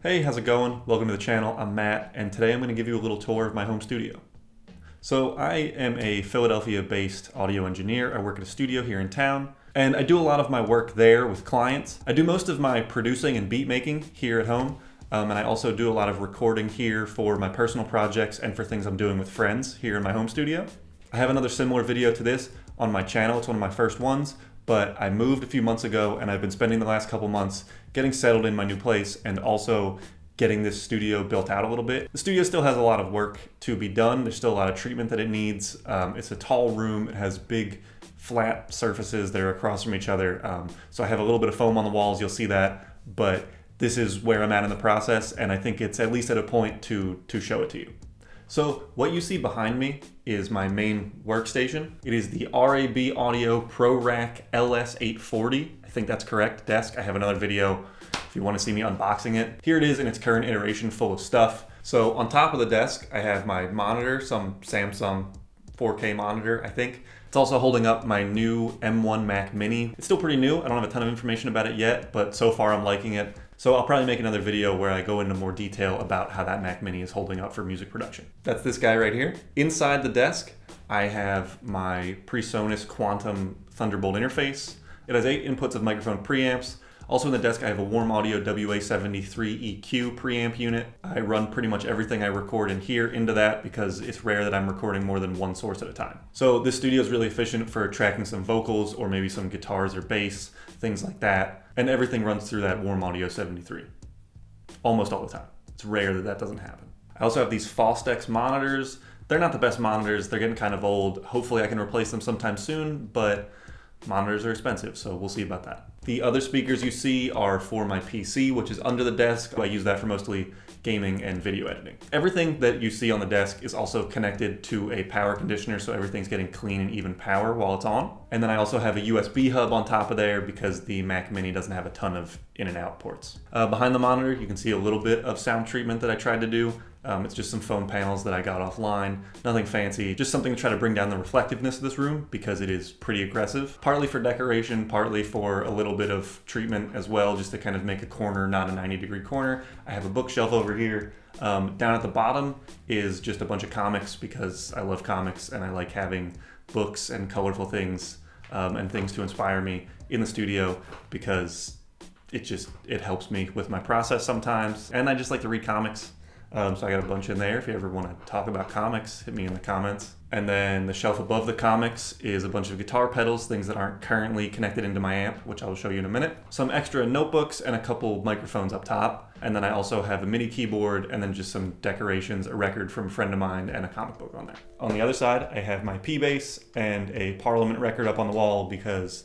Hey, how's it going? Welcome to the channel. I'm Matt, and today I'm going to give you a little tour of my home studio. So I am a Philadelphia-based audio engineer. I work at a studio here in town, and I do a lot of my work there with clients. I do most of my producing and beat making here at home, and I also do a lot of recording here for my personal projects and for things I'm doing with friends here in my home studio. I have another similar video to this on my channel. It's one of my first ones, but I moved a few months ago and I've been spending the last couple months getting settled in my new place and also getting this studio built out a little bit. The studio still has a lot of work to be done. There's still a lot of treatment that it needs. It's a tall room. It has big flat surfaces that are across from each other. So I have a little bit of foam on the walls. You'll see that, but this is where I'm at in the process, and I think it's at least at a point to show it to you. So what you see behind me is my main workstation. It is the RAB Audio Pro Rack LS840. I think that's correct, desk. I have another video if you want to see me unboxing it. Here it is in its current iteration, full of stuff. So on top of the desk, I have my monitor, some Samsung 4K monitor, I think. It's also holding up my new M1 Mac Mini. It's still pretty new. I don't have a ton of information about it yet, but so far I'm liking it. So I'll probably make another video where I go into more detail about how that Mac Mini is holding up for music production. That's this guy right here. Inside the desk, I have my PreSonus Quantum Thunderbolt interface. It has 8 inputs of microphone preamps. Also in the desk, I have a Warm Audio WA73 EQ preamp unit. I run pretty much everything I record in here into that because it's rare that I'm recording more than one source at a time. So this studio is really efficient for tracking some vocals or maybe some guitars or bass, things like that. And everything runs through that Warm Audio 73. Almost all the time. It's rare that that doesn't happen. I also have these Fostex monitors. They're not the best monitors. They're getting kind of old. Hopefully I can replace them sometime soon, but monitors are expensive, so we'll see about that. The other speakers you see are for my PC, which is under the desk. I use that for mostly gaming and video editing. Everything that you see on the desk is also connected to a power conditioner, so everything's getting clean and even power while it's on. And then I also have a USB hub on top of there because the Mac Mini doesn't have a ton of in and out ports. Behind the monitor, you can see a little bit of sound treatment that I tried to do. It's just some foam panels that I got offline. Nothing fancy, just something to try to bring down the reflectiveness of this room because it is pretty aggressive. Partly for decoration, partly for a little bit of treatment as well, just to kind of make a corner not a 90-degree corner. I have a bookshelf over here. Down at the bottom is just a bunch of comics because I love comics and I like having books and colorful things and things to inspire me in the studio because it helps me with my process sometimes. And I just like to read comics. So I got a bunch in there. If you ever want to talk about comics, hit me in the comments. And then the shelf above the comics is a bunch of guitar pedals, things that aren't currently connected into my amp, which I'll show you in a minute. Some extra notebooks and a couple microphones up top. And then I also have a MIDI keyboard and then just some decorations, a record from a friend of mine, and a comic book on there. On the other side, I have my P-Bass and a Parliament record up on the wall because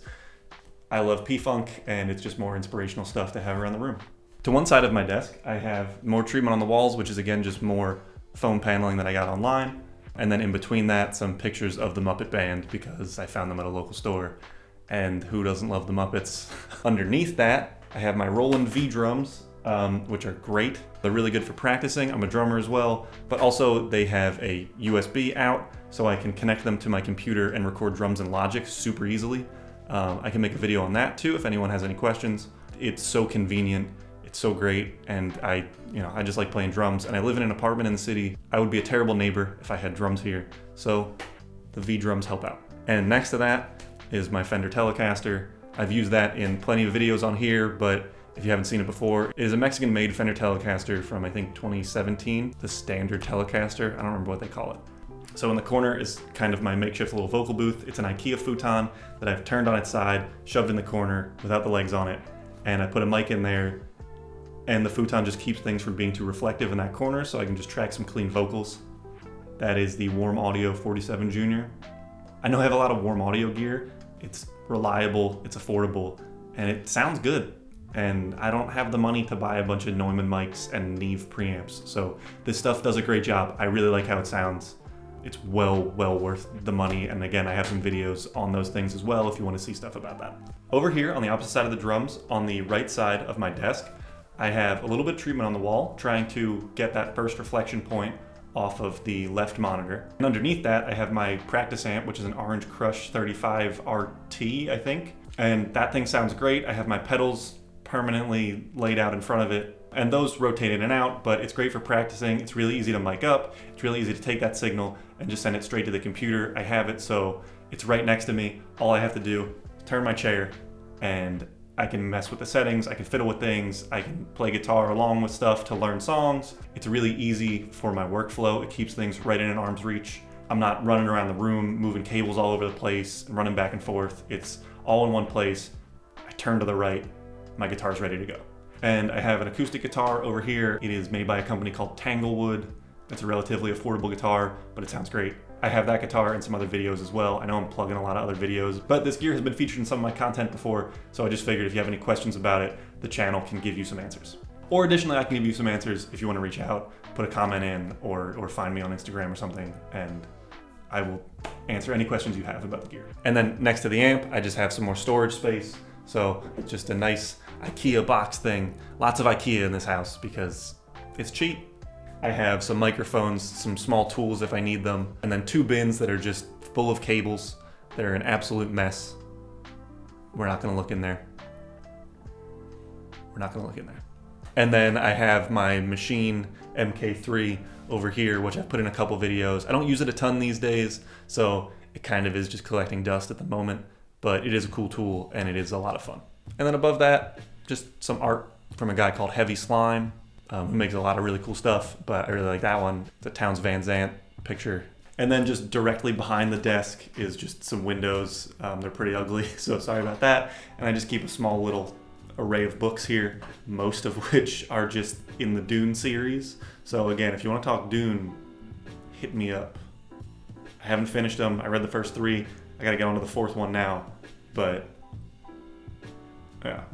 I love P-Funk and it's just more inspirational stuff to have around the room. To one side of my desk, I have more treatment on the walls, which is again just more foam paneling that I got online. And then in between that, some pictures of the Muppet Band because I found them at a local store. And who doesn't love the Muppets? Underneath that, I have my Roland V Drums, which are great. They're really good for practicing. I'm a drummer as well, but also they have a USB out so I can connect them to my computer and record drums in Logic super easily. I can make a video on that too if anyone has any questions. It's so convenient. It's so great, and I just like playing drums, and I live in an apartment in the city. I would be a terrible neighbor if I had drums here, so the V Drums help out. And next to that is my Fender Telecaster. I've used that in plenty of videos on here, but if you haven't seen it before, it is a Mexican-made Fender Telecaster from, I think, 2017, the standard Telecaster. I don't remember what they call it. So in the corner is kind of my makeshift little vocal booth. It's an IKEA futon that I've turned on its side, shoved in the corner without the legs on it, and I put a mic in there. And the futon just keeps things from being too reflective in that corner so I can just track some clean vocals. That is the Warm Audio 47 Junior. I know I have a lot of Warm Audio gear. It's reliable, it's affordable, and it sounds good. And I don't have the money to buy a bunch of Neumann mics and Neve preamps. So this stuff does a great job. I really like how it sounds. It's well worth the money. And again, I have some videos on those things as well if you want to see stuff about that. Over here on the opposite side of the drums, on the right side of my desk, I have a little bit of treatment on the wall, trying to get that first reflection point off of the left monitor. And underneath that, I have my practice amp, which is an Orange Crush 35 RT, I think. And that thing sounds great. I have my pedals permanently laid out in front of it. And those rotate in and out, but it's great for practicing. It's really easy to mic up. It's really easy to take that signal and just send it straight to the computer. I have it so it's right next to me. All I have to do is turn my chair and I can mess with the settings, I can fiddle with things, I can play guitar along with stuff to learn songs. It's really easy for my workflow. It keeps things right in an arm's reach. I'm not running around the room, moving cables all over the place and running back and forth. It's all in one place. I turn to the right, my guitar's ready to go. And I have an acoustic guitar over here. It is made by a company called Tanglewood. It's a relatively affordable guitar, but it sounds great. I have that guitar in some other videos as well. I know I'm plugging a lot of other videos, but this gear has been featured in some of my content before, so I just figured if you have any questions about it, the channel can give you some answers. Or additionally, I can give you some answers if you want to reach out, put a comment in, or find me on Instagram or something, and I will answer any questions you have about the gear. And then next to the amp, I just have some more storage space. So just a nice IKEA box thing. Lots of IKEA in this house because it's cheap. I have some microphones, some small tools if I need them, and then 2 bins that are just full of cables. They're an absolute mess. We're not gonna look in there. We're not gonna look in there. And then I have my machine MK3 over here, which I've put in a couple videos. I don't use it a ton these days, so it kind of is just collecting dust at the moment, but it is a cool tool and it is a lot of fun. And then above that, just some art from a guy called Heavy Slime, who makes a lot of really cool stuff, but I really like that one. It's a Townes Van Zandt picture. And then just directly behind the desk is just some windows. They're pretty ugly, so sorry about that. And I just keep a small little array of books here, most of which are just in the Dune series. So again, if you want to talk Dune, hit me up. I haven't finished them. I read the first 3. I gotta get on to the 4th one now, but yeah.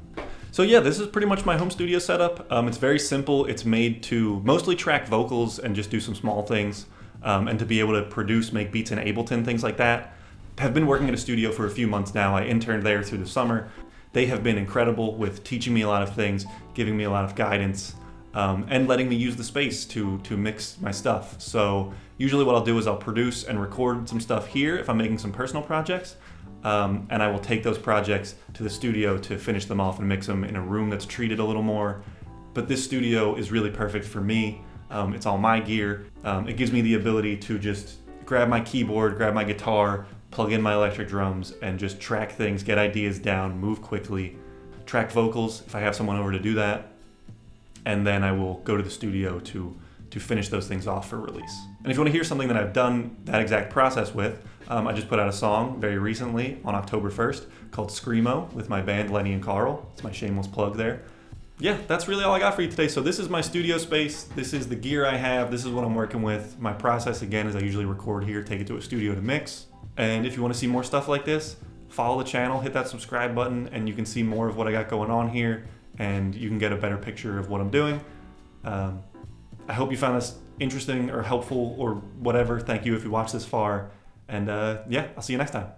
So yeah, this is pretty much my home studio setup. It's very simple. It's made to mostly track vocals and just do some small things, and to be able to produce, make beats in Ableton, things like that. I've been working at a studio for a few months now. I interned there through the summer. They have been incredible with teaching me a lot of things, giving me a lot of guidance, and letting me use the space to mix my stuff. So usually what I'll do is I'll produce and record some stuff here if I'm making some personal projects. And I will take those projects to the studio to finish them off and mix them in a room that's treated a little more. But this studio is really perfect for me. It's all my gear. It gives me the ability to just grab my keyboard, grab my guitar, plug in my electric drums, and just track things, get ideas down, move quickly, track vocals if I have someone over to do that. And then I will go to the studio to finish those things off for release. And if you want to hear something that I've done that exact process with, I just put out a song very recently on October 1st called Screamo with my band Lenny and Carl. It's my shameless plug there. Yeah, that's really all I got for you today. So this is my studio space. This is the gear I have. This is what I'm working with. My process again is I usually record here, take it to a studio to mix. And if you want to see more stuff like this, follow the channel, hit that subscribe button, and you can see more of what I got going on here, and you can get a better picture of what I'm doing. I hope you found this interesting or helpful or whatever. Thank you if you watched this far. And yeah, I'll see you next time.